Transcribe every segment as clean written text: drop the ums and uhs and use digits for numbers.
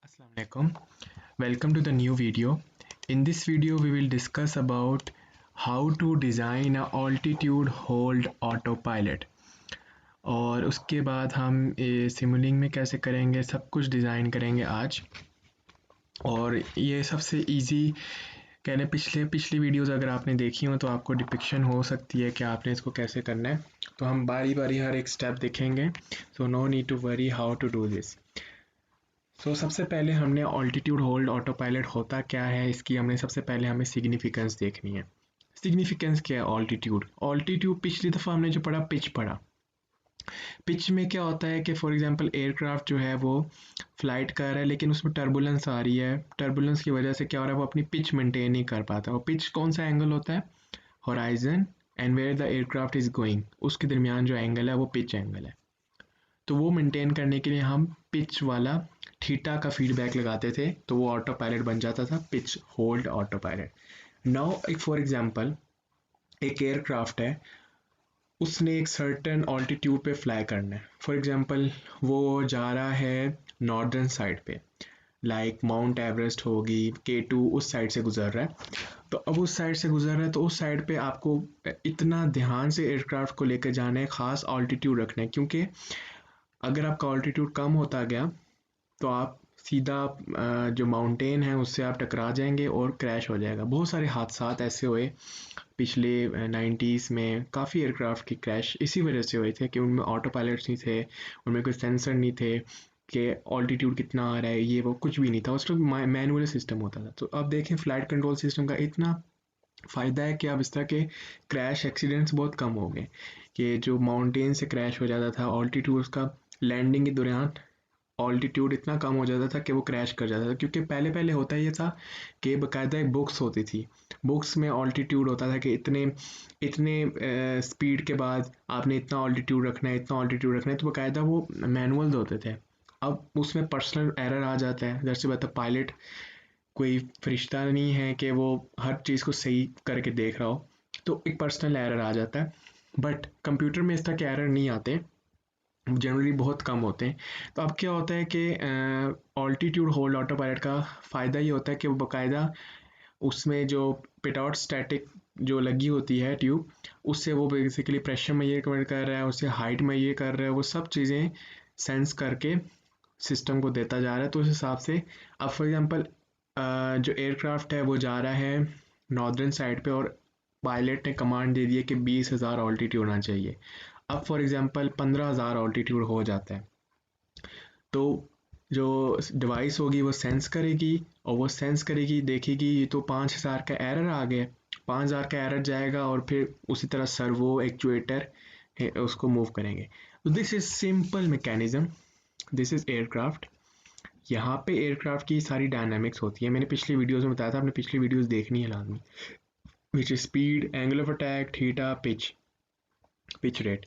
Assalamu alaikum. Welcome to the new video. In this video we will discuss about how to design a altitude hold autopilot और उसके बाद हम सिमुलिंग में कैसे करेंगे सब कुछ डिज़ाइन करेंगे आज। और ये सबसे इजी कहने पिछली वीडियोस अगर आपने देखी हो तो आपको डिपिक्शन हो सकती है कि आपने इसको कैसे करना है। तो हम बारी बारी हर एक स्टेप देखेंगे। So no need to worry how to do this. सबसे पहले हमने ऑल्टीट्यूड होल्ड ऑटो पायलट होता क्या है, इसकी सबसे पहले हमें सिग्निफिकेंस देखनी है। सिग्निफिकेंस क्या है? ऑल्टीट्यूड पिछली दफ़ा हमने जो पढ़ा पिच पढ़ा। पिच में क्या होता है कि फॉर एग्जांपल एयरक्राफ्ट जो है वो फ्लाइट कर रहा है लेकिन उसमें टर्बुलेंस आ रही है। टर्बुलेंस की वजह से क्या हो रहा है, वो अपनी पिच मेंटेन नहीं कर पाता। और पिच कौन सा एंगल होता है? Horizon and where the aircraft is going, उसके दरमियान जो एंगल है वो पिच एंगल है। तो वो मेंटेन करने के लिए हम पिच वाला थीटा का फीडबैक लगाते थे, तो वो ऑटो पायलट बन जाता था pitch hold auto pilot. Now एक फॉर एग्जांपल एक एयरक्राफ्ट है, उसने एक सर्टेन ऑल्टीट्यूड पे फ्लाई करना है। फॉर एग्जांपल वो जा रहा है नॉर्दर्न साइड पे, लाइक माउंट एवरेस्ट होगी, K2 उस साइड से गुजर रहा है। तो अब उस साइड से गुजर रहा है तो उस साइड पे आपको इतना ध्यान से एयरक्राफ्ट को लेकर जाना है, ख़ास ऑल्टीट्यूड रखना है, क्योंकि अगर आपका ऑल्टीट्यूड कम होता गया तो आप सीधा जो माउंटेन है उससे आप टकरा जाएंगे और क्रैश हो जाएगा। बहुत सारे हादसात ऐसे हुए पिछले 90s में, काफ़ी एयरक्राफ्ट की क्रैश इसी वजह से हुए थे कि उनमें ऑटो पायलट्स नहीं थे, उनमें कोई सेंसर नहीं थे कि ऑल्टीट्यूड कितना आ रहा है, ये वो कुछ भी नहीं था। उस वक्त मैनुअल सिस्टम होता था। तो अब देखें फ्लाइट कंट्रोल सिस्टम का इतना फ़ायदा है कि अब इस तरह के क्रैश एक्सीडेंट्स बहुत कम हो गए कि जो माउंटेन से क्रैश हो जाता था, ऑल्टीट्यूड उसका लैंडिंग के दौरान ऑल्टीट्यूड इतना कम हो जाता था कि वो क्रैश कर जाता था। क्योंकि पहले पहले होता ये था कि बाकायदा एक बुक्स होती थी, बुक्स में ऑल्टीट्यूड होता था कि इतने इतने स्पीड के बाद आपने इतना ऑल्टीट्यूड रखना है, इतना ऑल्टीट्यूड रखना है, तो बाकायदा वो मैनुअल्स होते थे। अब उसमें पर्सनल एरर आ जाता है। जैसे सी बात है, पायलट कोई फरिश्ता नहीं है कि वो हर चीज़ को सही करके देख रहा हो, तो एक पर्सनल एरर आ जाता है। बट कंप्यूटर में इस तरह के एरर नहीं आते, जनरली बहुत कम होते हैं। तो अब क्या होता है कि ऑल्टीट्यूड होल्ड ऑटो पायलट का फ़ायदा ये होता है कि वो बाकायदा उसमें जो पिटॉट स्टैटिक जो लगी होती है ट्यूब, उससे वो बेसिकली प्रेशर मेजर कर रहा है, उससे हाइट मेजर कर रहा है, वो सब चीज़ें सेंस करके सिस्टम को देता जा रहा है। तो उस हिसाब से अब फॉर एग्जांपल जो एयरक्राफ्ट है वो जा रहा है नॉर्दर्न साइड पे और पायलट ने कमांड दे दी है कि 20,000 ऑल्टीट्यूड होना चाहिए। अब फॉर एग्जांपल 15,000 ऑल्टीट्यूड हो जाता है, तो जो डिवाइस होगी वो सेंस करेगी, और वो सेंस करेगी, देखेगी ये तो 5,000 का एरर आ गया, 5,000 का एरर जाएगा और फिर उसी तरह सर्वो एक्चुएटर है उसको मूव करेंगे। तो this is simple mechanism, this is aircraft. यहाँ पे एयरक्राफ्ट की सारी डायनामिक्स होती है, मैंने पिछली वीडियोस में बताया था, आपने पिछली वीडियोस देखनी है लाजमी, which is speed, angle of attack, theta, pitch rate.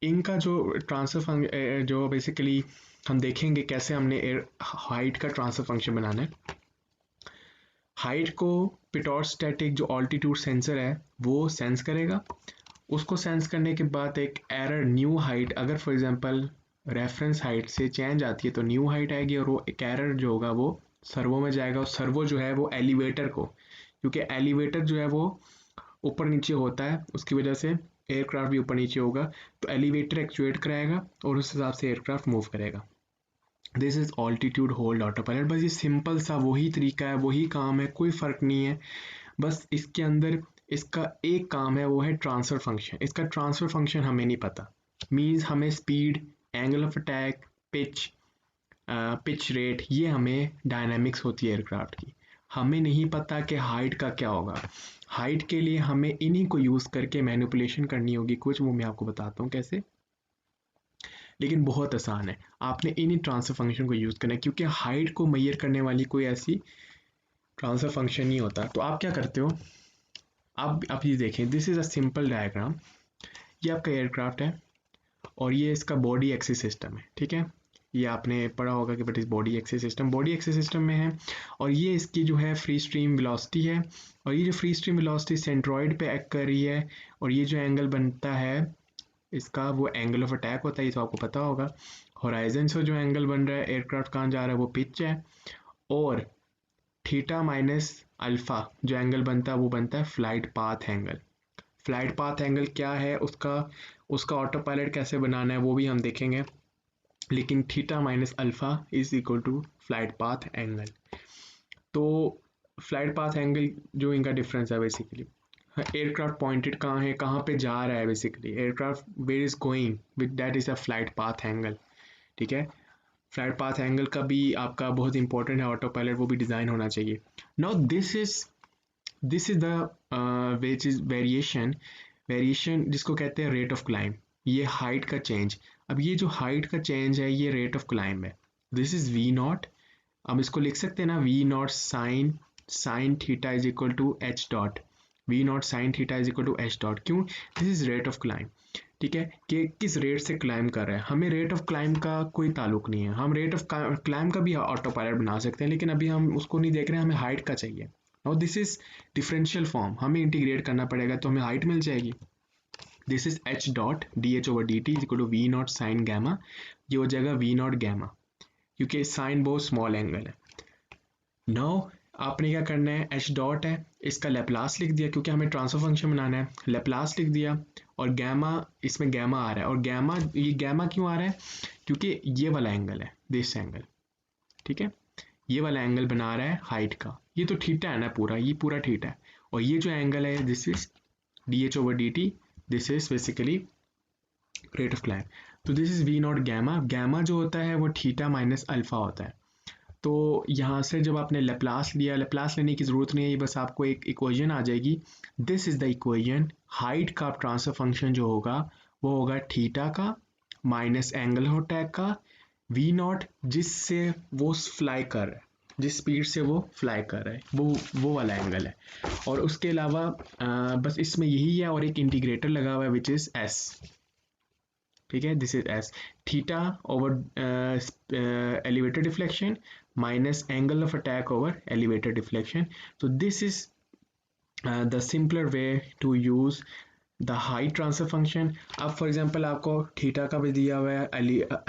इनका जो ट्रांसफर जो बेसिकली हम देखेंगे कैसे हमने एयर हाइट का ट्रांसफर फंक्शन बनाना है। हाइट को पिटॉट स्टैटिक जो ऑल्टीट्यूड सेंसर है वो सेंस करेगा। उसको सेंस करने के बाद एक एरर न्यू हाइट, अगर फॉर एग्जांपल रेफरेंस हाइट से चेंज आती है तो न्यू हाइट आएगी, और वो एक एरर जो होगा वो सर्वो में जाएगा। और सर्वो जो है वो एलिवेटर को, क्योंकि एलिवेटर जो है वो ऊपर नीचे होता है, उसकी वजह से एयरक्राफ्ट भी ऊपर नीचे होगा, तो एलिवेटर एक्चुएट कराएगा और उस हिसाब से एयरक्राफ्ट मूव करेगा। This is altitude hold auto pilot. बस ये सिंपल सा वही तरीका है, वही काम है, कोई फ़र्क नहीं है। बस इसके अंदर इसका एक काम है, वो है ट्रांसफ़र फंक्शन। इसका ट्रांसफ़र फंक्शन हमें नहीं पता, मीन्स हमें speed, angle of attack, pitch rate, ये हमें डायनामिक्स होती है एयरक्राफ्ट की। हमें नहीं पता कि हाइट का क्या होगा। हाइट के लिए हमें इन्हीं को यूज़ करके मैनिपुलेशन करनी होगी कुछ, वो मैं आपको बताता हूँ कैसे, लेकिन बहुत आसान है। आपने इन्हीं ट्रांसफर फंक्शन को यूज़ करना है, क्योंकि हाइट को मेजर करने वाली कोई ऐसी ट्रांसफर फंक्शन नहीं होता। तो आप क्या करते हो, आप ये देखें, this is a simple diagram. ये आपका एयरक्राफ्ट है और ये इसका बॉडी एक्सिस सिस्टम है, ठीक है। ये आपने पढ़ा होगा कि बट इस बॉडी एक्सिस सिस्टम में है, और ये इसकी जो है फ्री स्ट्रीम वेलोसिटी है, और ये जो फ्री स्ट्रीम वेलोसिटी सेंट्रॉइड पे एक्ट कर रही है, और ये जो एंगल बनता है इसका वो एंगल ऑफ अटैक होता है, ये तो आपको पता होगा। होराइजन से जो एंगल बन रहा है एयरक्राफ्ट कहाँ जा रहा है वो पिच है, और थीटा माइनस अल्फा जो एंगल बनता है वो बनता है flight path angle. Flight path angle क्या है, उसका उसका ऑटो पायलट कैसे बनाना है वो भी हम देखेंगे, लेकिन theta minus alpha is equal to flight path angle. तो फ्लाइट पाथ एंगल जो इनका डिफरेंस है बेसिकली, एयरक्राफ्ट पॉइंटेड कहाँ है, कहाँ पे जा रहा है, basically aircraft where is going with that is a flight path angle. ठीक है, फ्लाइट पाथ एंगल का भी आपका बहुत इंपॉर्टेंट है ऑटो पायलट, वो भी डिज़ाइन होना चाहिए। Now this is the which is variation, जिसको कहते हैं रेट ऑफ क्लाइंब, ये हाइट का चेंज। अब ये जो हाइट का चेंज है ये रेट ऑफ क्लाइंब है। दिस इज वी नॉट, हम इसको लिख सकते हैं ना, V naught sine theta is equal to H dot, V naught sine theta is equal to H dot. क्यों? This is rate of climb. ठीक है, कि किस रेट से क्लाइंब कर रहे हैं, हमें रेट ऑफ क्लाइंब का कोई ताल्लुक नहीं है। हम रेट ऑफ क्लाइंब का भी ऑटो पायलट बना सकते हैं, लेकिन अभी हम उसको नहीं देख रहे हैं, हमें हाइट का चाहिए। और दिस इज डिफरेंशियल फॉर्म, हमें इंटीग्रेट करना पड़ेगा तो हमें हाइट मिल जाएगी। This is H dot D H over D T is equal to V naught sine gamma, ये हो जाएगा वी नॉट गैमा, क्योंकि साइन बहुत स्मॉल एंगल है। नाउ आपने क्या करना है, एच डॉट है, इसका लेप्लास लिख दिया क्योंकि हमें ट्रांसफर फंक्शन बनाना है, लेप्लास लिख दिया, और गैमा, इसमें गैमा आ रहा है, और गैमा, ये गैमा क्यों आ रहा है, क्योंकि ये वाला एंगल है, दिस एंगल। ठीक है, ये वाला एंगल बना रहा है हाइट का, ये तो थीटा है ना पूरा, ये पूरा थीटा है, और ये जो एंगल है this is D H over D T, this is basically rate of climb. तो this is V naught gamma, gamma जो होता है वो थीटा माइनस अल्फा होता है। तो यहाँ से जब आपने लेप्लास लिया, लेप्लास लेने की ज़रूरत नहीं है, बस आपको एक इक्वेशन आ जाएगी, this is the equation, height का ट्रांसफर फंक्शन जो होगा वो होगा थीटा का माइनस एंगल ऑफ अटैक का वी नॉट, जिससे वो फ्लाई कर रहा है, जिस स्पीड से वो फ्लाई कर रहा है वो वाला एंगल है। और उसके अलावा बस इसमें यही है, और एक इंटीग्रेटर लगा हुआ है विच इज़ एस। ठीक है, this is S, theta over elevator deflection minus angle of attack over elevator deflection. तो this is the simpler way to use the height transfer function. अब फॉर एग्जांपल आपको theta का भी दिया हुआ है,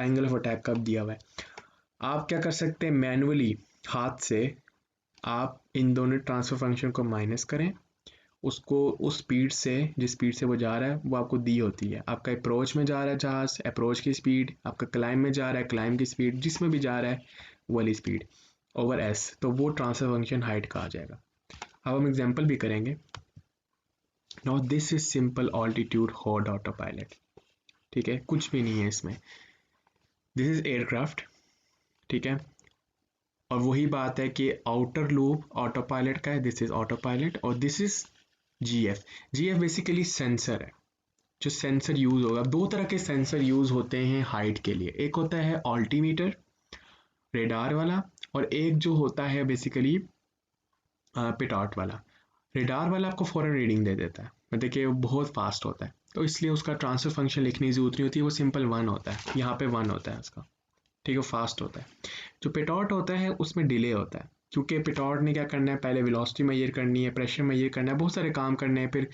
एंगल ऑफ अटैक का भी दिया हुआ है, आप क्या कर सकते हैं, मैनुअली हाथ से आप इन दोनों ट्रांसफर फंक्शन को माइनस करें, उसको उस स्पीड से, जिस स्पीड से वो जा रहा है वो आपको दी होती है। आपका अप्रोच में जा रहा है जहाज, अप्रोच की स्पीड, आपका क्लाइम में जा रहा है, क्लाइम की स्पीड, जिसमें भी जा रहा है वो वाली स्पीड ओवर एस, तो वो ट्रांसफर फंक्शन हाइट का आ जाएगा। अब हम एग्जांपल भी करेंगे। Now this is simple altitude hot auto pilot. ठीक है, कुछ भी नहीं है इसमें, दिस इज एयरक्राफ्ट। ठीक है, और वही बात है कि आउटर लूप ऑटो पायलट का है, दिस इज ऑटो पायलट, और this is GF. GF basically sensor है, जो सेंसर यूज होगा। दो तरह के सेंसर यूज होते हैं हाइट के लिए, एक होता है ऑल्टीमीटर रेडार वाला, और एक जो होता है बेसिकली पिटॉट वाला। रेडार वाला आपको फॉरन रीडिंग दे देता है, मतलब कि वो बहुत फास्ट होता है, तो इसलिए उसका ट्रांसफर फंक्शन लिखने की जरूरत नहीं होती, वो सिंपल वन होता है, यहाँ पे वन होता है उसका। ठीक है, फास्ट होता है। जो पिटॉट होता है उसमें डिले होता है, क्योंकि पिटॉट ने क्या करना है, पहले वेलोसिटी मेजर करनी है, प्रेशर मेजर करना है, बहुत सारे काम करने हैं, फिर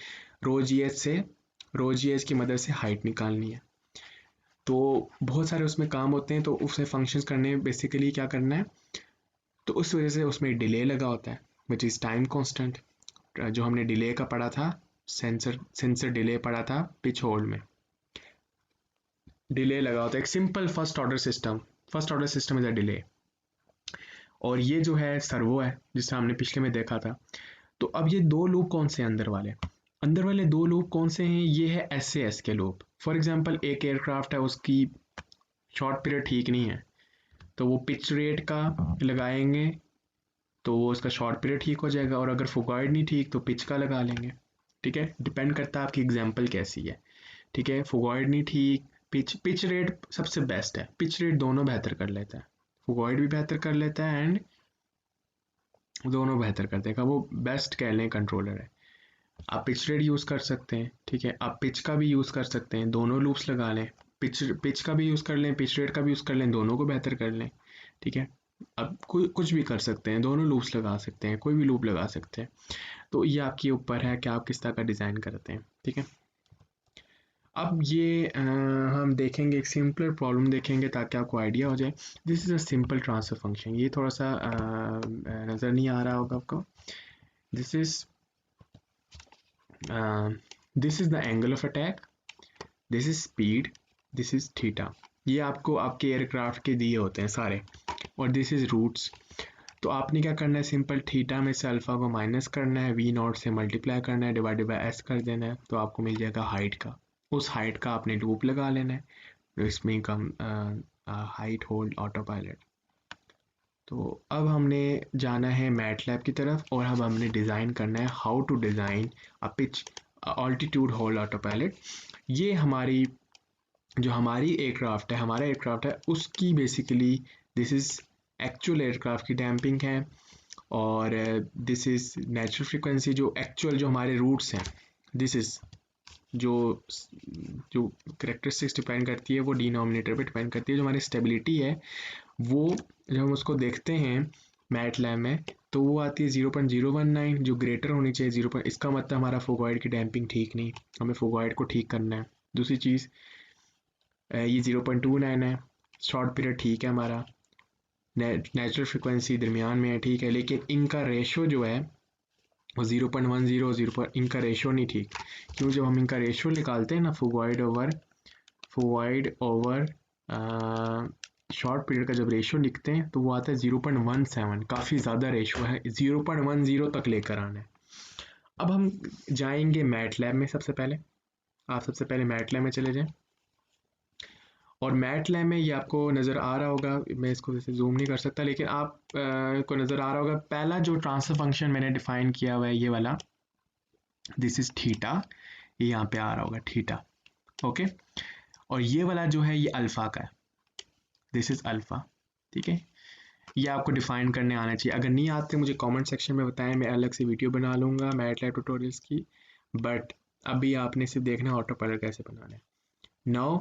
रो जी एच की मदद से हाइट निकालनी है, तो बहुत सारे उसमें काम होते हैं, तो उसे फंक्शंस करने में बेसिकली क्या करना है, तो उस वजह से उसमें डिले लगा होता है विच इज़ टाइम कॉन्स्टेंट। जो हमने डिले का पढ़ा था, सेंसर डिले पढ़ा था पिच होल्ड में, डिले लगा होता है, एक simple first order system is a delay. और ये जो है सर्वो है, जिससे हमने पिछले में देखा था। तो अब ये दो लूप कौन से अंदर वाले दो लूप कौन से हैं, ये है एस के लूप। फॉर एग्जांपल एक एयरक्राफ्ट है, उसकी शॉर्ट पीरियड ठीक नहीं है, तो वो पिच रेट का लगाएंगे तो वो उसका शॉर्ट पीरियड ठीक हो जाएगा, और अगर फुगॉइड नहीं ठीक तो पिच का लगा लेंगे। ठीक है, डिपेंड करता है आपकी एग्जाम्पल कैसी है। ठीक है, फुगॉइड नहीं ठीक, पिच रेट सबसे बेस्ट है, पिच रेट दोनों बेहतर कर लेता है, फुगॉइड भी बेहतर कर लेता है एंड दोनों बेहतर कर देगा, वो बेस्ट कह लें कंट्रोलर है। आप पिच रेट यूज़ कर सकते हैं। ठीक है, आप पिच का भी यूज़ कर सकते हैं, दोनों लूप्स लगा लें, पिच का भी यूज़ कर लें, पिच रेट का भी यूज़ कर लें, दोनों को बेहतर कर लें। ठीक है, अब कुछ भी कर सकते हैं, दोनों लूप्स लगा सकते हैं, कोई भी लूप लगा सकते हैं। तो ये आपके ऊपर है कि आप किस तरह का डिज़ाइन करते हैं। ठीक है, अब ये हम देखेंगे, एक सिंपल प्रॉब्लम देखेंगे ताकि आपको आइडिया हो जाए। This is a simple transfer function. ये थोड़ा सा नज़र नहीं आ रहा होगा आपको। This is the angle of attack, this is speed, this is theta. ये आपको आपके एयरक्राफ्ट के दिए होते हैं सारे, और दिस इज रूट्स। तो आपने क्या करना है, सिंपल थीटा में से अल्फा को माइनस करना है, वी नॉट से मल्टीप्लाई करना है, डिवाइडेड बाय एस कर देना है, तो आपको मिल जाएगा हाइट का। उस हाइट का आपने लूप लगा लेना है, तो इसमें कम हाइट होल्ड ऑटो पायलट। तो अब हमने जाना है मैटलैब की तरफ, और अब हमने डिज़ाइन करना है how to design a pitch altitude hold autopilot. ये हमारी जो हमारी एयरक्राफ्ट है, हमारा एयरक्राफ्ट है, उसकी basically this is actual aircraft की डैम्पिंग है, और दिस इज़ नेचुरल फ्रीक्वेंसी, जो एक्चुअल जो हमारे रूट्स हैं, दिस इज़ जो जो करेक्टरिस्टिक्स डिपेंड करती है वो डिनोमिनेटर पे डिपेंड करती है। जो हमारी स्टेबिलिटी है वो जब हम उसको देखते हैं मैट लैब में, तो वो आती है 0.019, जो ग्रेटर होनी चाहिए 0. इसका मतलब हमारा फोगॉइड की डैम्पिंग ठीक नहीं, हमें फोगॉइड को ठीक करना है। दूसरी चीज़, ये 0.29 है, शॉर्ट पीरियड ठीक है हमारा, नेचुरल फ्रिक्वेंसी दरमियान में है, ठीक है, लेकिन इनका रेशो जो है वो 0.10, 0 इनका रेशो नहीं ठीक। क्यों? जब हम इनका रेशो निकालते हैं ना, फोगॉइड ओवर शॉर्ट पीरियड का जब रेशो लिखते हैं तो वो आता है 0.17, काफ़ी ज़्यादा रेशो है, 0.10 तक लेकर आना है। अब हम जाएंगे मैट लैब में। सबसे पहले आप सबसे पहले मैट लैब में चले जाएं, और मैट लैब में ये आपको नज़र आ रहा होगा, मैं इसको वैसे जूम नहीं कर सकता, लेकिन आप को नज़र आ रहा होगा पहला जो ट्रांसफर फंक्शन मैंने डिफाइन किया हुआ है, ये वाला, दिस इज थीटा, ये यहाँ पे आ रहा होगा थीटा, ओके। और ये वाला जो है ये अल्फा का है, दिस इज अल्फा, ठीक है। ये आपको डिफाइन करने आना चाहिए। अगर नहीं आते मुझे कमेंट सेक्शन में बताएं, मैं अलग से वीडियो बना लूँगा मैटलैब ट्यूटोरियल्स की, बट अभी आपने सिर्फ देखना है ऑटो पायलट कैसे बनाना है। Now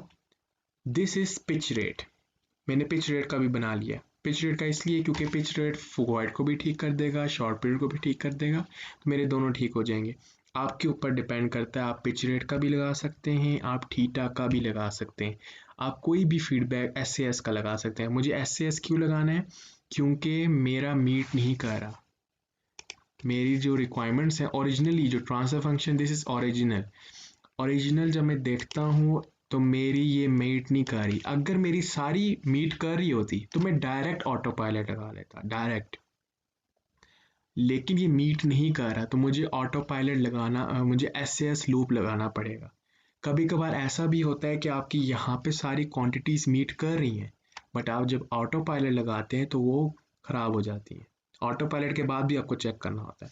this is pitch rate, मैंने पिच रेट का भी बना लिया। पिच रेट का इसलिए क्योंकि पिच रेट फोगॉइड को भी ठीक कर देगा, शॉर्ट पीरियड को भी ठीक कर देगा, तो मेरे दोनों ठीक हो जाएंगे। आपके ऊपर डिपेंड करता है, आप पिच रेट का भी लगा सकते हैं, आप थीटा का भी लगा सकते हैं, आप कोई भी फीडबैक एस का लगा सकते हैं। मुझे एस क्यों लगाना है? क्योंकि मेरा मीट नहीं कर रहा, मेरी जो रिक्वायरमेंट्स हैं ओरिजिनली, जो transfer function, this is original जब मैं देखता हूँ तो मेरी ये मीट नहीं कर रही। अगर मेरी सारी मीट कर रही होती तो मैं डायरेक्ट ऑटो पायलट लगा लेता, डायरेक्ट, लेकिन ये मीट नहीं कर रहा, तो मुझे ऑटो पायलट लगाना, मुझे एस लूप लगाना पड़ेगा। कभी कभार ऐसा भी होता है कि आपकी यहाँ पे सारी क्वांटिटीज मीट कर रही हैं, बट आप जब ऑटो पायलट लगाते हैं तो वो ख़राब हो जाती है। ऑटो पायलट के बाद भी आपको चेक करना होता है,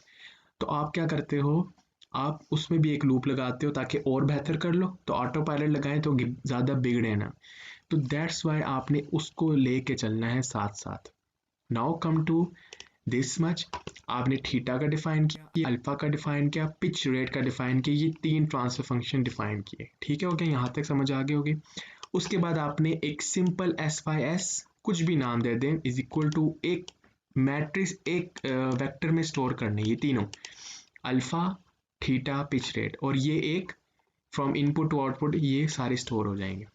तो आप क्या करते हो, आप उसमें भी एक लूप लगाते हो ताकि और बेहतर कर लो। तो ऑटो पायलट लगाएं तो ज़्यादा बिगड़े ना, तो दैट्स वाई आपने उसको लेके चलना है साथ साथ। Now come to this much, आपने थीटा का डिफाइन किया, अल्फा का डिफाइन किया, पिच रेट का डिफाइन किया, ये 3 ट्रांसफर फंक्शन डिफाइन किए, ठीक है, ओके, यहाँ तक समझ आ गई होगी। उसके बाद आपने एक सिंपल एस कुछ भी नाम दे दें, इज इक्वल टू एक मैट्रिक्स, एक वेक्टर में स्टोर करने, ये तीनों अल्फा थीटा पिच रेट, और ये एक फ्रॉम इनपुट टू आउटपुट, ये सारे स्टोर हो जाएंगे।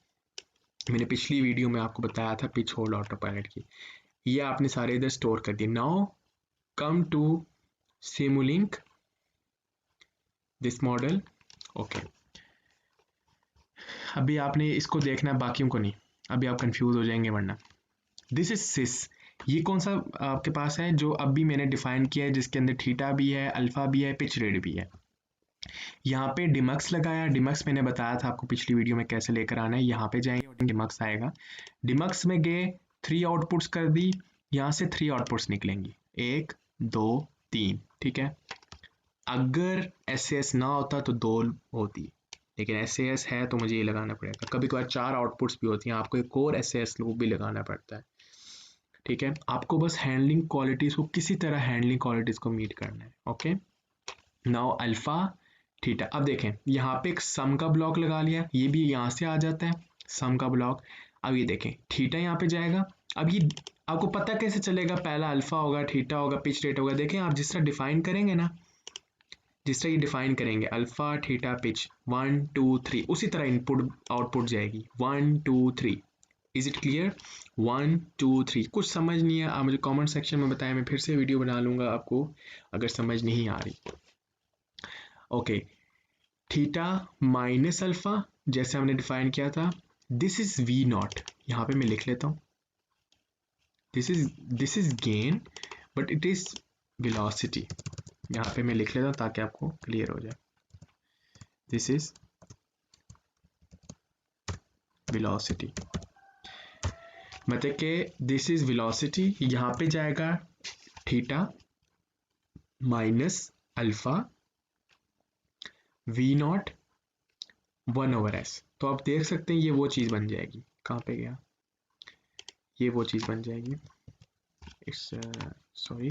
मैंने पिछली वीडियो में आपको बताया था पिच होल्ड ऑटो पायलट की, ये आपने सारे इधर स्टोर कर दिए। Now come to Simulink this model, okay. अभी आपने इसको देखना है, बाकियों को नहीं, अभी आप कंफ्यूज हो जाएंगे वरना। दिस इज सिस, ये कौन सा आपके पास है जो अभी मैंने डिफाइन किया है, जिसके अंदर थीटा भी है, अल्फा भी है, पिच रेट भी है। यहाँ पे डिमक्स लगाया, डिमक्स मैंने बताया था आपको पिछली वीडियो में कैसे लेकर आना है। यहाँ पे जाएंगे और डिमक्स आएगा, डिमक्स में गए 3 आउटपुट्स कर दी, यहाँ से 3 आउटपुट्स निकलेंगी, 1 2 3, ठीक है। अगर एस ना होता तो 2 होती, लेकिन एस है तो मुझे ये लगाना पड़ेगा। कभी कभार 4 आउटपुट्स भी होती हैं, आपको एक और एस लूप भी लगाना पड़ता है, ठीक है। आपको बस हैंडलिंग क्वालिटीज को, किसी तरह हैंडलिंग क्वालिटीज को मीट करना है, ओके। नाउ अल्फा थीटा, अब देखें यहाँ पे एक सम का ब्लॉक लगा लिया, ये भी यहाँ से आ जाता है सम का ब्लॉक। अब ये देखें थीटा यहाँ पे जाएगा, अब ये आपको पता कैसे चलेगा, पहला अल्फा होगा, थीटा होगा, पिच रेट होगा। देखें आप जिस तरह डिफाइन करेंगे ना, जिस तरह ये डिफाइन करेंगे अल्फा थीटा पिच 1 2 3, उसी तरह इनपुट आउटपुट जाएगी 1 2 3। Is it clear? 1 2 3। कुछ समझ नहीं है आप मुझे कमेंट सेक्शन में बताएं, मैं फिर से वीडियो बना लूंगा आपको अगर समझ नहीं आ रही। ओके, थीटा माइनस अल्फा जैसे हमने डिफाइन किया था, दिस इज वी नॉट, यहाँ पे मैं लिख लेता हूँ, this is gain but it is velocity, यहाँ पे मैं लिख लेता हूँ ताकि आपको क्लियर हो जाए। दिस इज वेलोसिटी, मतलब कि दिस इज वेलोसिटी, यहाँ पे जाएगा theta minus alpha V naught 1/s। तो आप देख सकते हैं ये वो चीज़ बन जाएगी, कहाँ पे गया, ये वो चीज़ बन जाएगी, it's sorry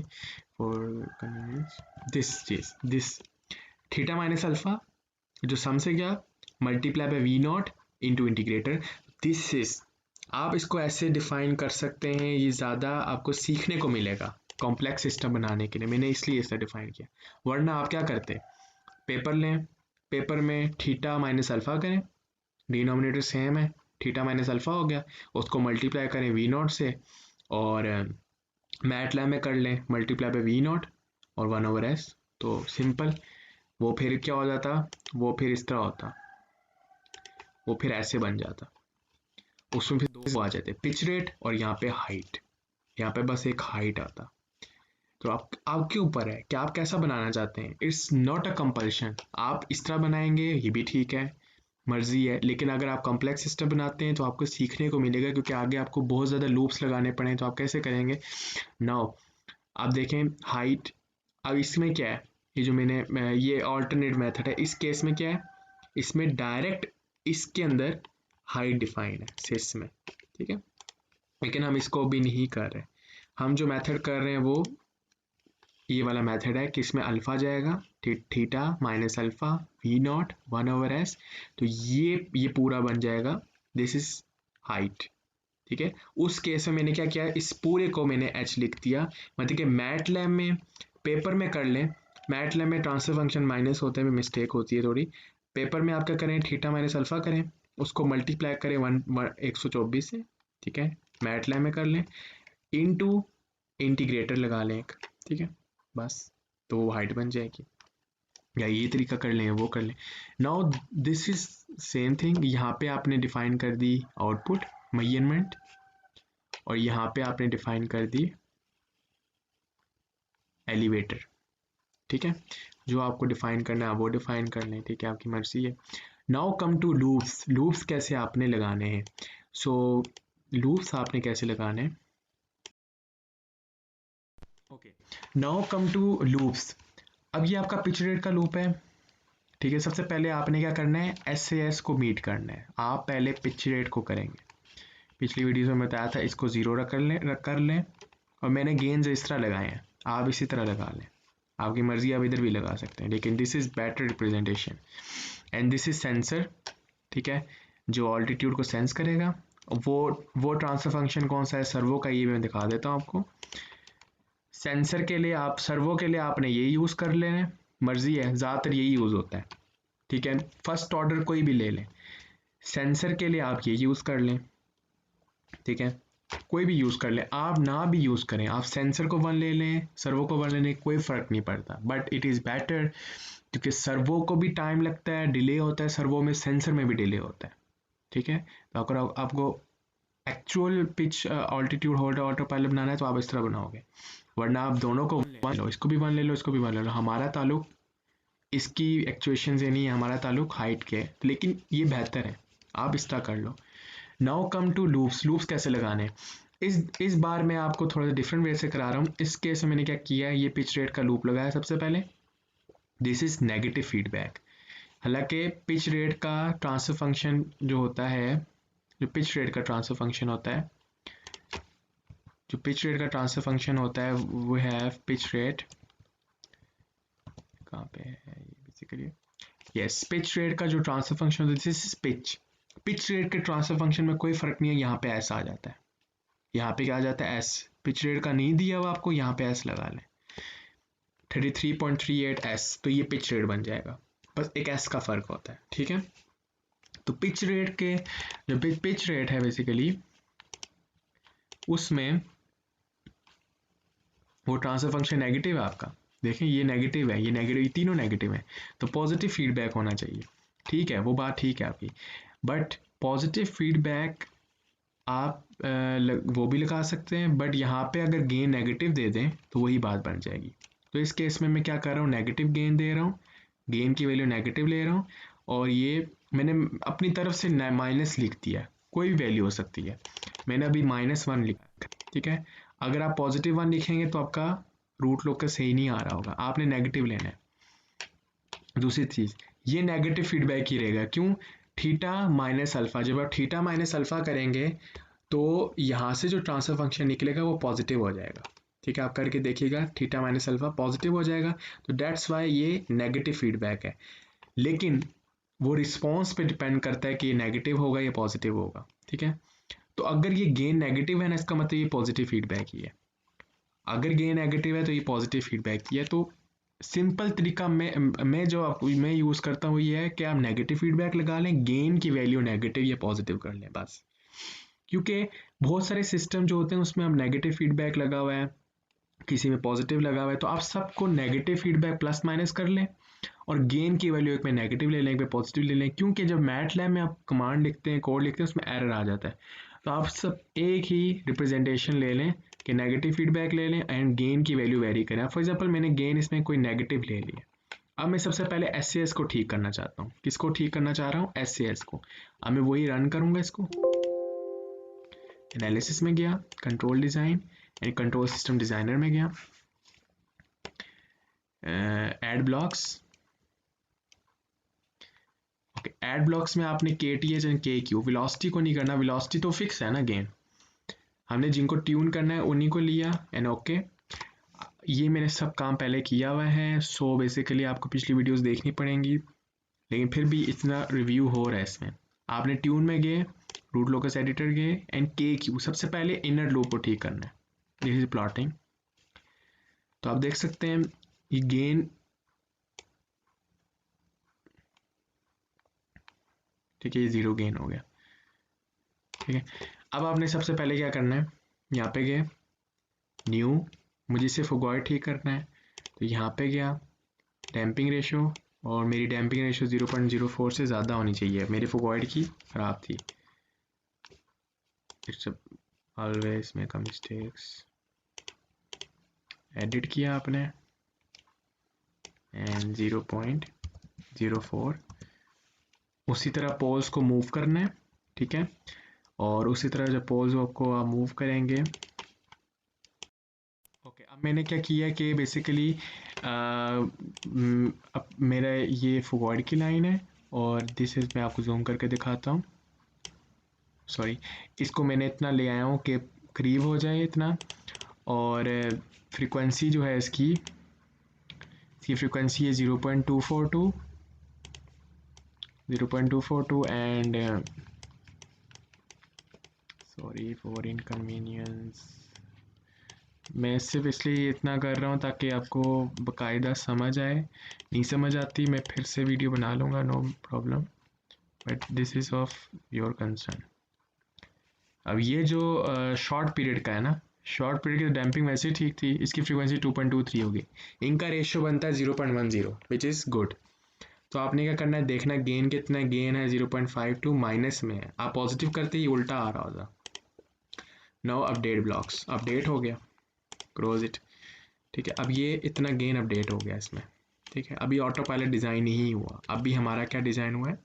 for convenience, this चीज़, दिस थीटा माइनस अल्फा जो सम से गया multiply by V naught into integrator, this is, आप इसको ऐसे डिफाइन कर सकते हैं, ये ज़्यादा आपको सीखने को मिलेगा कॉम्प्लेक्स सिस्टम बनाने के लिए, मैंने इसलिए इसे डिफाइन किया। वरना आप क्या करते हैं, पेपर लें, पेपर में थीटा माइनस अल्फा करें, डिनोमिनेटर सेम है, थीटा माइनस अल्फा हो गया, उसको मल्टीप्लाई करें वी नॉट से, और मैट लैब में कर लें मल्टीप्लाई बाय वी नॉट और 1/s, तो सिंपल। वो फिर क्या हो जाता, वो फिर इस तरह होता, वो फिर ऐसे बन जाता, उसमें फिर दो आ जाते, पिच रेट और यहाँ पे हाइट, यहाँ पे बस एक हाइट आता। तो आप आपके ऊपर है कि आप कैसा बनाना चाहते हैं, इट्स नॉट अ कंपल्शन, आप इस तरह बनाएंगे ये भी ठीक है, मर्जी है, लेकिन अगर आप कॉम्प्लेक्स सिस्टम बनाते हैं तो आपको सीखने को मिलेगा, क्योंकि आगे आपको बहुत ज़्यादा लूप्स लगाने पड़े, तो आप कैसे करेंगे। नाउ आप देखें हाइट, अब इसमें क्या है, ये जो मैंने ये ऑल्टरनेट मेथड है, इस केस में क्या है, इसमें डायरेक्ट इसके अंदर हाइट डिफाइन है सिस में, ठीक है, लेकिन हम इसको भी नहीं कर रहे, हम जो मेथड कर रहे हैं वो ये वाला मेथड है कि इसमें अल्फा जाएगा theta minus alpha V naught 1/s, तो ये पूरा बन जाएगा, दिस इज हाइट, ठीक है। उस केस में मैंने क्या किया, इस पूरे को मैंने h लिख दिया, मतलब कि मैट लैब में पेपर में कर लें, मैट लैब में ट्रांसफर फंक्शन माइनस होते हैं, मिस्टेक होती है थोड़ी, पेपर में आप क्या करें, थीटा माइनस अल्फा करें, उसको मल्टीप्लाई करें 124 से, ठीक है, मैट लैब में कर लें, इनटू इंटीग्रेटर लगा लें एक, ठीक है, बस, तो वो हाइट बन जाएगी, या ये तरीका कर लें वो कर लें। Now this is same thing, यहाँ पे आपने डिफाइन कर दी आउटपुट मेजरमेंट, और यहाँ पे आपने डिफाइन कर दी एलिवेटर, ठीक है, जो आपको डिफाइन करना है वो डिफाइन कर लें, ठीक है, आपकी मर्जी है। Now come to loops, loops कैसे आपने लगाने हैं, सो लूप्स आपने कैसे लगाने हैं, okay, now come to loops. अब ये आपका पिच रेट का लूप है, ठीक है, सबसे पहले आपने क्या करना है, SAS को मीट करना है, आप पहले पिच रेट को करेंगे, पिछली वीडियो में बताया था इसको 0 कर लें, और मैंने गेन्स इस तरह लगाए हैं, आप इसी तरह लगा लें, आपकी मर्जी, आप इधर भी लगा सकते हैं, लेकिन this is better representation, and this is sensor, ठीक है, जो ऑल्टीट्यूड को सेंस करेगा, वो ट्रांसफर फंक्शन कौन सा है, सर्वो का, ये मैं दिखा देता हूँ आपको। सेंसर के लिए आप, सर्वो के लिए आपने ये यूज़ कर लेना, मर्जी है, ज़्यादातर यही यूज़ होता है, ठीक है, फर्स्ट ऑर्डर कोई भी ले लें, सेंसर के लिए आप ये यूज़ कर लें, ठीक है, कोई भी यूज़ कर लें, आप ना भी यूज़ करें, आप सेंसर को 1 ले लें, सर्वो को 1 ले लें, कोई फ़र्क नहीं पड़ता, बट इट इज़ बेटर, क्योंकि सर्वो को भी टाइम लगता है, डिले होता है सर्वो में, सेंसर में भी डिले होता है, ठीक है। तो अगर आपको actual pitch altitude hold autopilot बनाना है तो आप इस तरह बनाओगे, वरना आप दोनों को 1 लो, इसको भी 1 ले लो, इसको भी 1 ले लो, हमारा ताल्लुक इसकी एक्चुएशन से नहीं है, हमारा ताल्लुक हाइट के है, लेकिन ये बेहतर है, आप इस तरह कर लो। Now come to loops, loops कैसे लगाने, इस बार मैं आपको थोड़ा सा डिफरेंट वे से करा रहा हूँ। इस केस में मैंने क्या किया, ये पिच रेट का लूप लगाया सबसे पहले, दिस इज नेगेटिव फीडबैक, हालांकि पिच रेट का ट्रांसफर फंक्शन जो होता है, जो पिच रेट का ट्रांसफर फंक्शन होता है, जो पिच रेट का ट्रांसफर फंक्शन होता है वो है पिच रेट, कहाँ पे है ये बेसिकली, यस, पिच रेट का जो ट्रांसफर फंक्शन होता है, this is pitch, pitch rate के ट्रांसफर फंक्शन में कोई फर्क नहीं है, यहाँ पे एस आ जाता है, यहाँ पे क्या आ जाता है एस, पिच रेट का नहीं दिया हुआ आपको, यहाँ पे एस लगा लें, 33.38 S, तो ये पिच रेट बन जाएगा। बस एक S का फ़र्क होता है, ठीक है। तो पिच रेट के जो पिच रेट है बेसिकली उसमें वो ट्रांसफर फंक्शन नेगेटिव है आपका, देखें ये नेगेटिव है, ये नेगेटिव, ये तीनों नेगेटिव है, तो पॉजिटिव फीडबैक होना चाहिए, ठीक है, वो बात ठीक है आपकी। बट पॉजिटिव फीडबैक आप वो भी लगा सकते हैं, बट यहाँ पे अगर गेन नेगेटिव दे दें तो वही बात बन जाएगी। तो इस केस में मैं क्या कर रहा हूँ, नेगेटिव गेन दे रहा हूँ, गेन की वैल्यू नेगेटिव ले रहा हूँ, और ये मैंने अपनी तरफ से माइनस लिख दिया है, कोई भी वैल्यू हो सकती है, मैंने अभी -1 लिखा, ठीक है। अगर आप +1 लिखेंगे तो आपका रूट लोकस सही नहीं आ रहा होगा, आपने नेगेटिव लेना है। दूसरी चीज़, ये नेगेटिव फीडबैक ही रहेगा, क्यों, थीटा माइनस अल्फा, जब आप थीटा माइनस अल्फा करेंगे तो यहाँ से जो ट्रांसफर फंक्शन निकलेगा वो पॉजिटिव हो जाएगा, ठीक है। आप करके देखिएगा, थीटा माइनस अल्फा पॉजिटिव हो जाएगा, तो डेट्स वाई ये नेगेटिव फीडबैक है। लेकिन वो रिस्पॉन्स पे डिपेंड करता है कि ये नेगेटिव होगा या पॉजिटिव होगा, ठीक है। तो अगर ये गेन नेगेटिव है ना, इसका मतलब ये पॉजिटिव फीडबैक ही है। अगर गेन नेगेटिव है तो ये पॉजिटिव फीडबैक ही है। तो सिंपल तरीका मैं यूज़ करता हूँ ये है कि आप नेगेटिव फीडबैक लगा लें, गेन की वैल्यू नेगेटिव या पॉजिटिव कर लें बस। क्योंकि बहुत सारे सिस्टम जो होते हैं उसमें अब नेगेटिव फीडबैक लगा हुआ है, किसी में पॉजिटिव लगा हुआ है, तो आप सबको नेगेटिव फीडबैक प्लस माइनस कर लें और गेन की वैल्यू एक में नेगेटिव ले लें, एक में पॉजिटिव ले लें। क्योंकि जब मैटलैब में आप कमांड लिखते हैं, कोड लिखते हैं, उसमें एरर आ जाता है, तो आप सब एक ही रिप्रेजेंटेशन ले लें कि नेगेटिव फीडबैक ले लें एंड गेन की वैल्यू वेरी करें। फॉर एग्जांपल मैंने गेन इसमें कोई नेगेटिव ले लिया, अब मैं सबसे पहले एस को ठीक करना चाहता हूँ। किसको ठीक करना चाह रहा हूँ, एस को। अब मैं वही रन करूँगा, इसको एनालिसिस में गया, control design and control system designer में गया, add blocks. Okay, add blocks में आपने KTH एंड KQ, वेलोसिटी को नहीं करना, वेलोसिटी तो फिक्स है ना, गेन हमने जिनको ट्यून करना है उन्हीं को लिया एंड ओके। ये मैंने सब काम पहले किया हुआ है, सो बेसिकली आपको पिछली वीडियोस देखनी पड़ेंगी, लेकिन फिर भी इतना रिव्यू हो रहा है इसमें। आपने ट्यून में गए, रूट लोकस एडिटर गए एंड KQ, सबसे पहले इनर लूप को ठीक करना है। दिस इज प्लॉटिंग, तो आप देख सकते हैं ये गेन, ठीक है, ये 0 गेन हो गया, ठीक है। अब आपने सबसे पहले क्या करना है, यहाँ पे गए, न्यू, मुझे सिर्फ फुगॉइड ठीक करना है, तो यहाँ पे गया, डैम्पिंग रेशो, और मेरी डैम्पिंग रेशो 0.04 से ज़्यादा होनी चाहिए, मेरी फुगॉइड की ख़राब थी, it's always make a mistakes. Edit किया आपने एंड 0.04, उसी तरह पोल्स को मूव करना है, ठीक है। और उसी तरह जब पोल्स को आप मूव करेंगे, ओके, अब मैंने क्या किया कि बेसिकली अब मेरा ये फुगॉइड की लाइन है, और दिस इज, मैं आपको जूम करके दिखाता हूँ, सॉरी, इसको मैंने इतना ले आया हूँ कि करीब हो जाए इतना, और फ्रीक्वेंसी जो है इसकी फ्रीक्वेंसी है 0.242 एंड सॉरी फॉर इनकन्वीनियंस, मैं सिर्फ इसलिए इतना कर रहा हूँ ताकि आपको बाकायदा समझ आए, नहीं समझ आती मैं फिर से वीडियो बना लूँगा, no problem, but this is of your concern. अब ये जो शॉर्ट पीरियड का है ना, शॉर्ट पीरियड की डैम्पिंग वैसे ही ठीक थी, इसकी फ्रीक्वेंसी 2.23 होगी, इनका रेशियो बनता है 0.10 विच इज़ गुड। तो आपने क्या करना है, देखना गेन कितना है, गेन है 0.52, माइनस में है, आप पॉजिटिव करते ही उल्टा आ रहा होगा। नाउ अपडेट ब्लॉक्स, अपडेट हो गया, क्लोज इट, ठीक है। अब ये इतना गेन अपडेट हो गया इसमें, ठीक है। अभी ऑटो पायलट डिज़ाइन नहीं हुआ, अभी हमारा क्या डिज़ाइन हुआ है,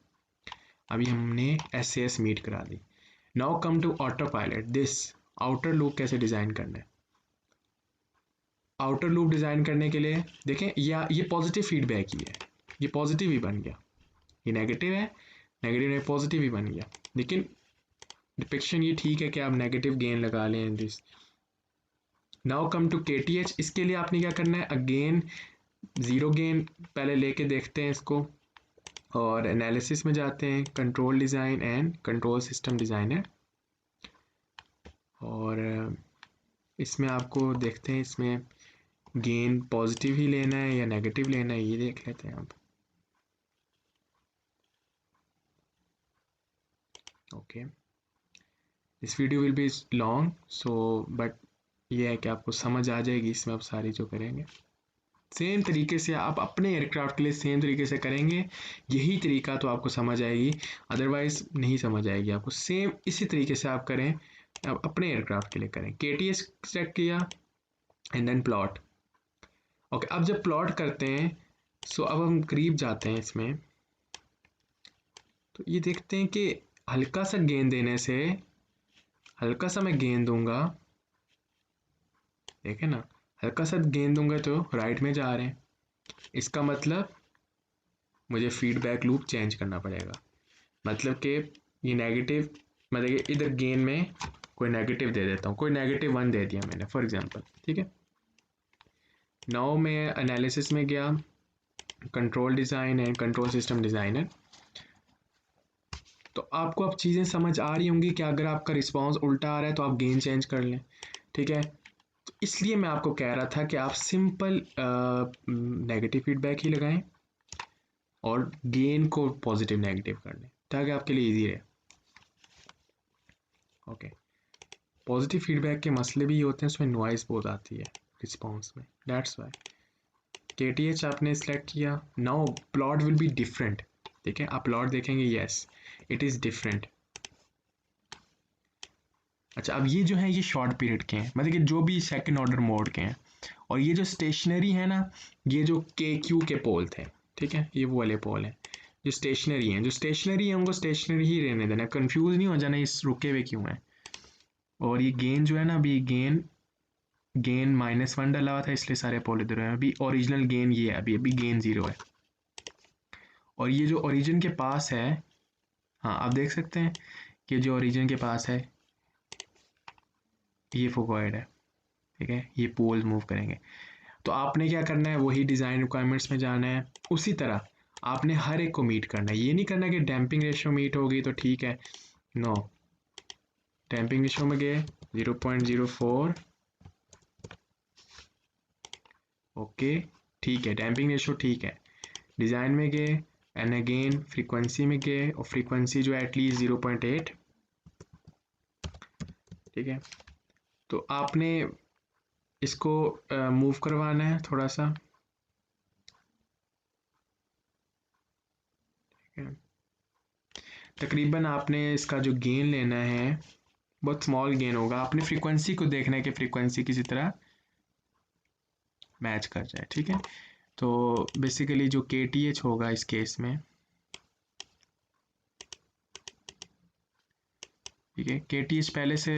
अभी हमने SAS मीट करा दी। Now come to autopilot, this outer loop कैसे डिज़ाइन करना है। आउटर लूप डिज़ाइन करने के लिए देखें, ये पॉजिटिव फीडबैक ही है, ये पॉजिटिव ही बन गया, ये नेगेटिव है, नेगेटिव ने पॉजिटिव ही बन गया, लेकिन डिपिक्शन ये ठीक है कि आप नेगेटिव गेन लगा लें this. Now come to KTH, इसके लिए आपने क्या करना है, अगेन 0 गेन पहले लेके देखते हैं इसको, और एनालिसिस में जाते हैं, control design and control system designer, और इसमें आपको देखते हैं, इसमें गेन पॉजिटिव ही लेना है या नेगेटिव लेना है, ये देख लेते हैं आप। Okay, this video will be long so but ये है कि आपको समझ आ जाएगी इसमें आप सारी जो करेंगे। सेम तरीके से आप अपने एयरक्राफ्ट के लिए सेम तरीके से करेंगे, यही तरीका तो आपको समझ आएगी, अदरवाइज नहीं समझ आएगी आपको। सेम इसी तरीके से आप करें, आप अपने एयरक्राफ्ट के लिए करें। KTS सेलेक्ट किया एंड देन प्लॉट। ओके, अब जब प्लॉट करते हैं सो अब हम करीब जाते हैं इसमें, तो ये देखते हैं कि हल्का सा गेंद देने से, हल्का सा मैं गेंद दूंगा, देखें ना, हल्का सा गेंद दूंगा तो राइट में जा रहे हैं, इसका मतलब मुझे फीडबैक लूप चेंज करना पड़ेगा। मतलब कि ये नेगेटिव, मतलब कि इधर गेंद में कोई नेगेटिव दे देता हूँ, कोई -1 दे दिया मैंने फॉर एग्जांपल, ठीक है। नाउ मैं एनालिसिस में गया, control design and control system designer. तो आपको अब चीज़ें समझ आ रही होंगी कि अगर आपका रिस्पॉन्स उल्टा आ रहा है तो आप गेन चेंज कर लें, ठीक है। तो इसलिए मैं आपको कह रहा था कि आप सिंपल नेगेटिव फीडबैक ही लगाएं और गेन को पॉजिटिव नेगेटिव कर लें ताकि आपके लिए इजी रहे। ओके, पॉजिटिव फीडबैक के मसले भी होते हैं, उसमें नॉइज़ बहुत आती है रिस्पॉन्स में, दैट्स वाई। KTH आपने सेलेक्ट किया, now plot will be different. देखें, आप प्लॉट देखेंगे, यस इट इज़ डिफरेंट। अच्छा, अब ये जो है ये शॉर्ट पीरियड के हैं, मतलब कि जो भी सेकंड ऑर्डर मोड के हैं, और ये जो स्टेशनरी है ना, ये जो KQ के पोल थे, ठीक है, ये वो वाले पोल हैं जो स्टेशनरी हैं। जो स्टेशनरी हैं उनको स्टेशनरी ही रहने देना, कंफ्यूज नहीं हो जाना इस रुके हुए क्यों है। और ये गेन जो है ना, अभी गेन -1 डला हुआ था इसलिए सारे पोल इधर हैं। अभी ओरिजिनल गेन ये है, अभी अभी गेन 0 है। और ये जो ओरिजिन के पास है, हाँ आप देख सकते हैं कि जो ओरिजिन के पास है ये फोगॉइड है, ठीक है, ये पोल मूव करेंगे। तो आपने क्या करना है, वही डिज़ाइन रिक्वायरमेंट्स में जाना है, उसी तरह आपने हर एक को मीट करना है। ये नहीं करना कि डैम्पिंग रेशियो मीट होगी तो ठीक है, नो, डैम्पिंग रेशियो में गए 0.04, ओके ठीक है, डैम्पिंग रेशियो ठीक है। डिज़ाइन में गए एंड अगेन फ्रीक्वेंसी में गए, और फ्रीक्वेंसी जो है एटलीस्ट 0.8, ठीक है। तो आपने इसको मूव करवाना है थोड़ा सा, ठीक है। तकरीबन आपने इसका जो गेन लेना है बहुत स्मॉल गेन होगा, आपने फ्रीक्वेंसी को देखना है कि फ्रीक्वेंसी किसी तरह मैच कर जाए, ठीक है। तो बेसिकली जो KTH होगा इस केस में, ठीक है, KTH पहले से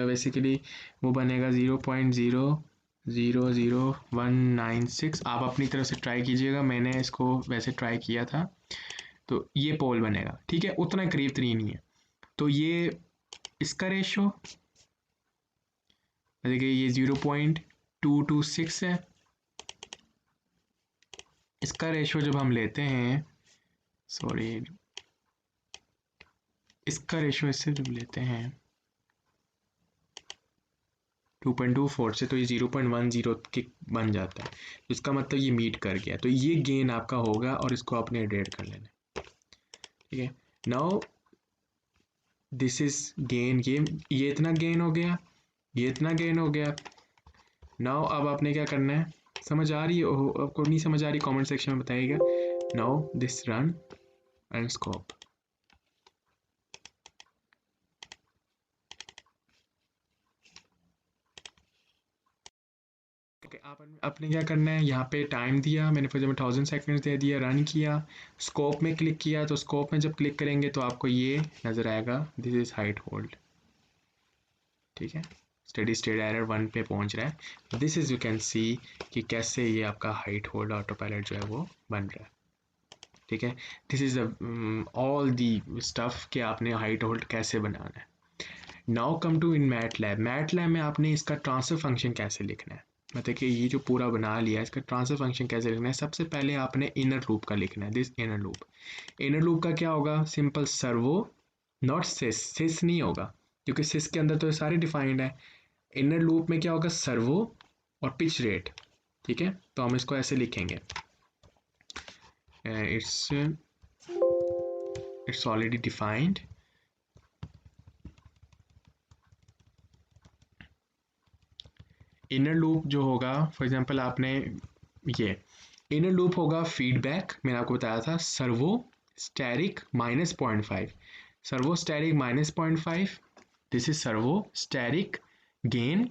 बेसिकली वो बनेगा 0.000196। आप अपनी तरफ से ट्राई कीजिएगा, मैंने इसको वैसे ट्राई किया था, तो ये पोल बनेगा, ठीक है, उतना करीब तरीन ही है। तो ये इसका रेशो देखिए ये 0.226 है। इसका रेशो जब हम लेते हैं, सॉरी, इसका रेशो इससे जब लेते हैं 2.24 से, तो ये 0.10 के बन जाता है, तो इसका मतलब ये मीट कर गया, तो ये गेन आपका होगा और इसको आपने एडेड कर लेना, ठीक है। नाउ दिस इज गेन, ये इतना गेन हो गया, ये इतना गेन हो गया। नाउ अब आपने क्या करना है, समझ आ रही है, आपको नहीं समझ आ रही कमेंट सेक्शन में बताइएगा। Now this run and scope, okay. आपने क्या करना है, यहाँ पे टाइम दिया मैंने, फॉर एग्जाम्पल 1000 सेकेंड्स दे दिया, रन किया, स्कोप में क्लिक किया, तो स्कोप में जब क्लिक करेंगे तो आपको ये नज़र आएगा, दिस इज हाइट होल्ड, ठीक है, स्टेडी स्टेट एरर 1 पे पहुँच रहा है। This is you can see कि कैसे ये आपका हाइट होल्ड ऑटो पायलट जो है वो बन रहा है, ठीक है। This is all the stuff कि आपने हाइट होल्ड कैसे बनाना है। Now come to in MATLAB. MATLAB में आपने इसका ट्रांसफर फंक्शन कैसे लिखना है, मतलब कि ये जो पूरा बना लिया इसका ट्रांसफर फंक्शन कैसे लिखना है। सबसे पहले आपने इनर लूप का लिखना है, this inner loop. Inner loop का क्या होगा, सिंपल सर्वो, नॉट सिस, सिस नहीं होगा क्योंकि सिस के अंदर तो सारे डिफाइंड है। इनर लूप में क्या होगा, सर्वो और पिच रेट, ठीक है, तो हम इसको ऐसे लिखेंगे, it's already defined. Inner loop जो होगा, फॉर एग्जांपल आपने ये इनर लूप होगा फीडबैक, मैंने आपको बताया था servo asterisk -0.5, servo asterisk -0.5, this is servo asterisk gain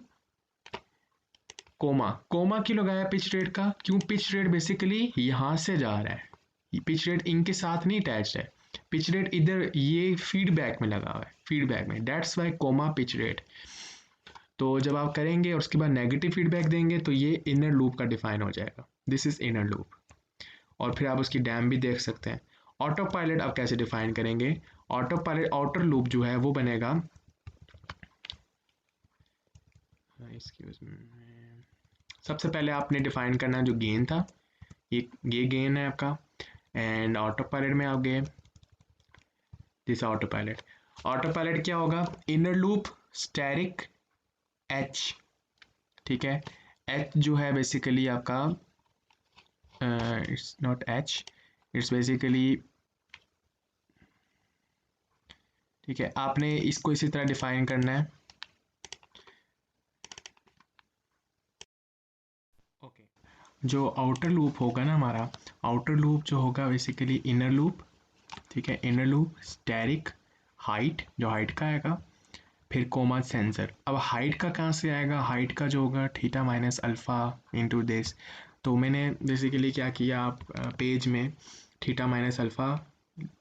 comma, comma क्यों लगाया पिच रेट का, क्यों पिच रेट बेसिकली यहाँ से जा रहा है, पिच रेट इनके साथ नहीं अटैच्ड है, पिच रेट इधर ये फीडबैक में लगा हुआ है, फीडबैक में, that's why comma pitch rate. तो जब आप करेंगे और उसके बाद नेगेटिव फीडबैक देंगे तो ये इनर लूप का डिफाइन हो जाएगा, दिस इज इनर लूप। और फिर आप उसकी डैम भी देख सकते हैं। ऑटो पायलट आप कैसे डिफाइन करेंगे, ऑटो पायलट आउटर लूप जो है वो बनेगा, एक्सक्यूज मी, सबसे पहले आपने डिफाइन करना जो गेन था, ये गेन है आपका, एंड ऑटो पायलट में आप गए, this auto pilot. Auto pilot क्या होगा, इनर लूप स्टैरिक एच, ठीक है, एच जो है बेसिकली आपका it's not H, it's basically, ठीक है, आपने इसको इसी तरह डिफाइन करना है। ओके, जो आउटर लूप होगा ना हमारा, आउटर लूप जो होगा बेसिकली इनर लूप, ठीक है, इनर लूप स्टैरिक हाइट, जो हाइट का आएगा, फिर कोमा सेंसर। अब हाइट का कहाँ से आएगा, हाइट का जो होगा theta minus alpha into this, तो मैंने बेसिकली क्या किया, आप पेज में theta minus alpha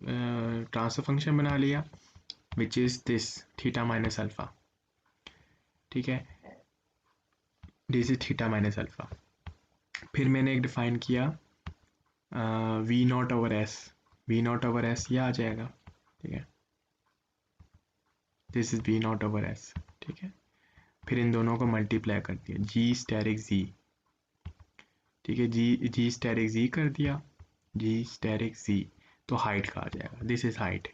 transfer function बना लिया, which is this theta minus alpha, ठीक है, this is theta minus alpha. फिर मैंने एक डिफाइन किया V naught over S, V naught over S ये आ जाएगा, ठीक है, this is V naught over S, ठीक है, फिर इन दोनों को मल्टीप्लाई कर दिया, जी स्टेरिक जी, ठीक है, जी स्टेरिक जी कर दिया, जी स्टेरिक जी, तो हाइट का आ जाएगा, दिस इज हाइट।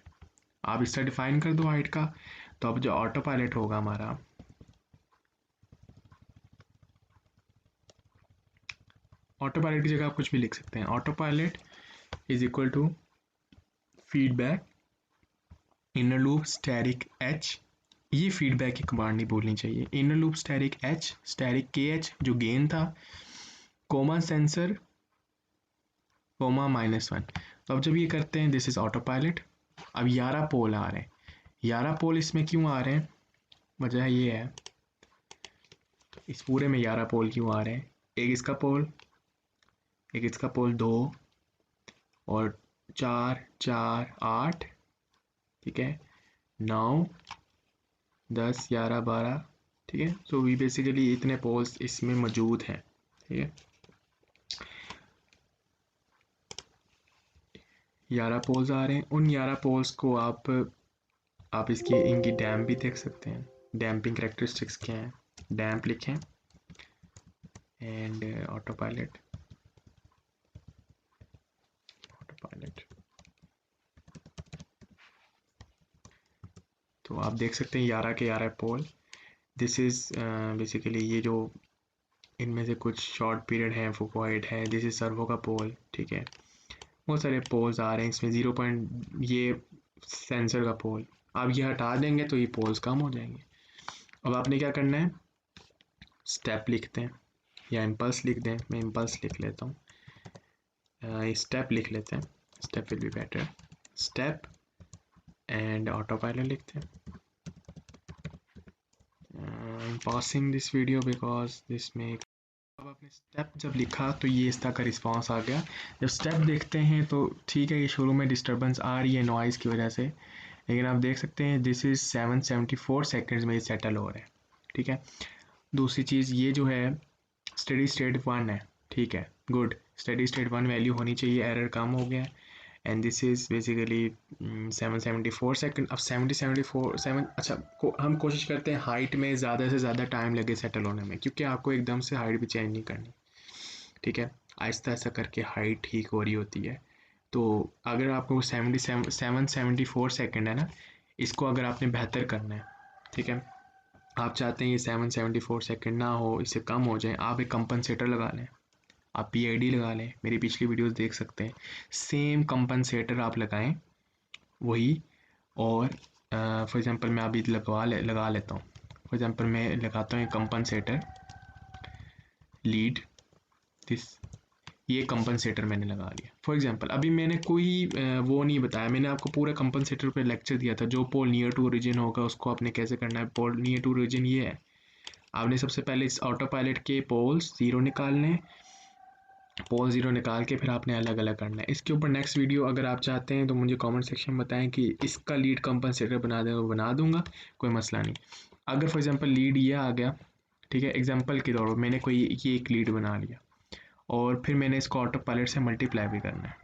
आप इससे डिफाइन कर दो हाइट का, तो अब जो ऑटो पायलट होगा हमारा, ऑटो पायलट की जगह आप कुछ भी लिख सकते हैं, autopilot is equal to feedback inner loop asterisk H, ये फीडबैक की कमांड नहीं बोलनी चाहिए, inner loop asterisk H, asterisk के एच जो गेन था, कोमा सेंसर कोमा -1। तो अब जब ये करते हैं, दिस इज ऑटो पायलट। अब 11 पोल आ रहे हैं, 11 पोल इसमें क्यों आ रहे हैं, वजह ये है, इस पूरे में 11 पोल क्यों आ रहे हैं, एक इसका पोल, एक इसका पोल 2 और 4 4 8, ठीक है, 9 10 11 12, ठीक है, सो वी बेसिकली इतने पोल्स इसमें मौजूद हैं, ठीक है, 11 पोल्स आ रहे हैं, उन 11 पोल्स को आप इसकी इनकी डैम्प भी देख सकते हैं, डैम्पिंग करेक्टरिस्टिक्स क्या हैं, डैम्प लिखें and auto pilot, auto pilot, तो आप देख सकते हैं 11 के 11 पोल, दिस इज़ बेसिकली ये जो इनमें से कुछ शॉर्ट पीरियड हैं फुकॉइड है, दिस इज सर्वो का पोल, ठीक है, बहुत सारे पोल्स आ रहे हैं इसमें, 0 ये सेंसर का पोल, आप ये हटा देंगे तो ये पोल्स कम हो जाएंगे। अब आपने क्या करना है, स्टेप लिखते हैं या इम्पल्स लिख दें, मैं इम्पल्स लिख लेता हूँ, स्टेप लिख लेते हैं, step will be better, step and auto pilot लिखते हैं, passing this video because this make, अब आपने स्टेप जब लिखा तो ये इस तरह का रिस्पांस आ गया, जब स्टेप देखते हैं तो ठीक है, ये शुरू में डिस्टर्बेंस आ रही है नॉइज़ की वजह से, लेकिन आप देख सकते हैं दिस इज़ 774 सेकेंड्स में ये सेटल हो रहा है, ठीक है। दूसरी चीज़ ये जो है स्टडी स्टेट 1 है, ठीक है, गुड, स्टडी स्टेट 1 वैल्यू होनी चाहिए, एरर कम हो गया, and this is basically 774 second. अब 7 अच्छा हम कोशिश करते हैं हाइट में ज़्यादा से ज़्यादा टाइम लगे सेटल होने में, क्योंकि आपको एकदम से हाइट भी चेंज नहीं करनी, ठीक है, आहिस्ता आहिस्ता करके हाइट ठीक हो रही होती है। तो अगर आपको 774 सेकेंड है ना, इसको अगर आपने बेहतर करना है, ठीक है, आप चाहते हैं ये 774 सेकेंड ना हो, इससे कम हो जाए, आप एक कंपनसेटर लगा लें, आप PID लगा लें, मेरी पिछली वीडियोस देख सकते हैं। सेम कंपनसेटर आप लगाएं वही, और फॉर एग्जांपल मैं अभी लगा लेता हूँ। फॉर एग्जांपल मैं लगाता हूँ कंपनसेटर लीड दिस, ये कंपनसेटर मैंने लगा लिया। फॉर एग्जांपल अभी मैंने कोई वो नहीं बताया, मैंने आपको पूरा कंपनसेटर पे लेक्चर दिया था। जो पोल नियर टू ओरिजिन होगा उसको आपने कैसे करना है। पोल नियर टू ओरिजिन ये है, आपने सबसे पहले इस ऑटो पायलट के पोल्स 0 निकालने, पोल 0 निकाल के फिर आपने अलग अलग करना है। इसके ऊपर नेक्स्ट वीडियो अगर आप चाहते हैं तो मुझे कमेंट सेक्शन में बताएं कि इसका लीड कंपनसेटर बना दें, तो बना दूंगा, कोई मसला नहीं। अगर फॉर एग्जांपल लीड ये आ गया, ठीक है, एग्जांपल के तौर पर मैंने कोई ये एक लीड बना लिया और फिर मैंने इसको ऑटो पायलट से मल्टीप्लाई भी करना है,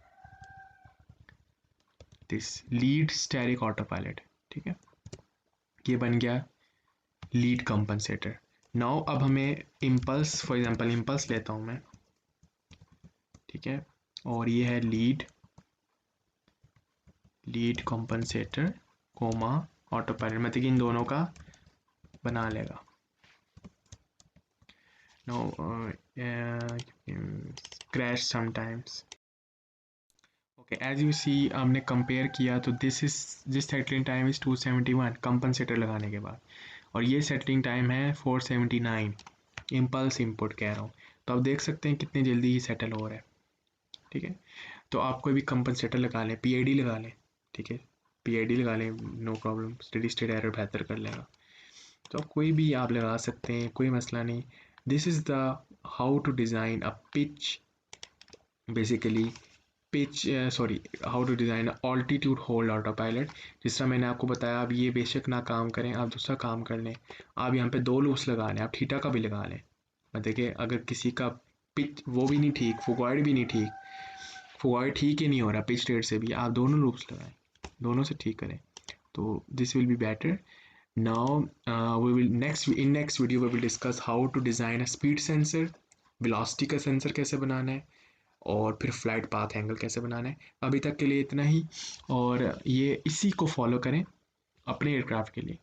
this lead asterisk autopilot, ठीक है, ये बन गया लीड कंपनसेटर। नाउ अब हमें इम्पल्स, फॉर एग्जांपल इम्पल्स लेता हूं मैं, ठीक है, और ये है lead compensator comma autopilot, मतलब कि इन दोनों का बना लेगा। No crash sometimes. Okay, as you see हमने कंपेयर किया तो this settling time is 271 compensator लगाने के बाद, और ये सेटलिंग टाइम है 479 इम्पल्स इनपुट कह रहा हूँ। तो आप देख सकते हैं कितनी जल्दी ही सेटल हो रहा है, ठीक है। तो आप कोई भी कंपनसेटर लगा लें, PID लगा लें, ठीक है, PID लगा लें, no problem, steady state error बेहतर कर लेगा। तो कोई भी आप लगा सकते हैं, कोई मसला नहीं। This is the how to design a pitch, basically how to design altitude hold autopilot. जिस तरह मैंने आपको बताया, आप ये बेशक ना काम करें, आप दूसरा काम कर लें। आप यहाँ पे 2 लूप्स लगा लें, आप थीटा का भी लगा लें। देखिए अगर किसी का पिच वो भी नहीं ठीक, फुगॉइड भी नहीं ठीक, फुगॉइड ठीक ही नहीं हो रहा पिच रेट से भी, आप दोनों लूप्स लगाएं, दोनों से ठीक करें, तो this will be better. Now we will next video we will discuss how to design a speed sensor, velocity का सेंसर कैसे बनाना है, और फिर फ्लाइट पाथ एंगल कैसे बनाना है। अभी तक के लिए इतना ही, और ये इसी को फॉलो करें अपने एयरक्राफ्ट के लिए,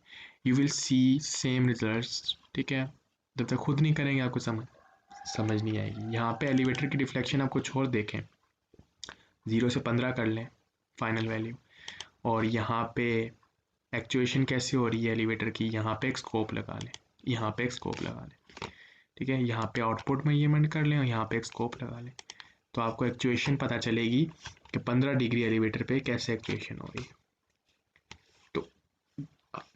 you will see same results, ठीक है। जब तक खुद नहीं करेंगे आपको समझ नहीं आएगी। यहाँ पे एलिवेटर की डिफ्लेक्शन आप कुछ और देखें, 0 से 15 कर लें फाइनल वैल्यू, और यहाँ पे एक्चुएशन कैसे हो रही है एलिवेटर की, यहाँ पे एक स्कोप लगा लें, यहाँ पे एक स्कोप लगा लें, ठीक है, यहाँ पे आउटपुट मेजरमेंट कर लें और यहाँ पे एक स्कोप लगा लें, तो आपको एक्चुएशन पता चलेगी कि 15 डिग्री एलिवेटर पे कैसे एक्चुएशन हो रही है। तो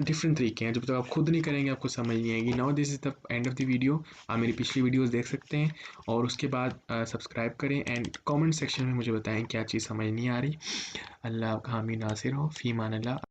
डिफरेंट तरीके हैं, जब तक आप खुद नहीं करेंगे आपको समझ नहीं आएगी। Now this is the end of the video. आप मेरी पिछली वीडियोस देख सकते हैं, और उसके बाद सब्सक्राइब करें एंड कमेंट सेक्शन में मुझे बताएं क्या चीज़ समझ नहीं आ रही। अल्लाह आपका हामी नासिर हो, फ़ी मान अल्लाह।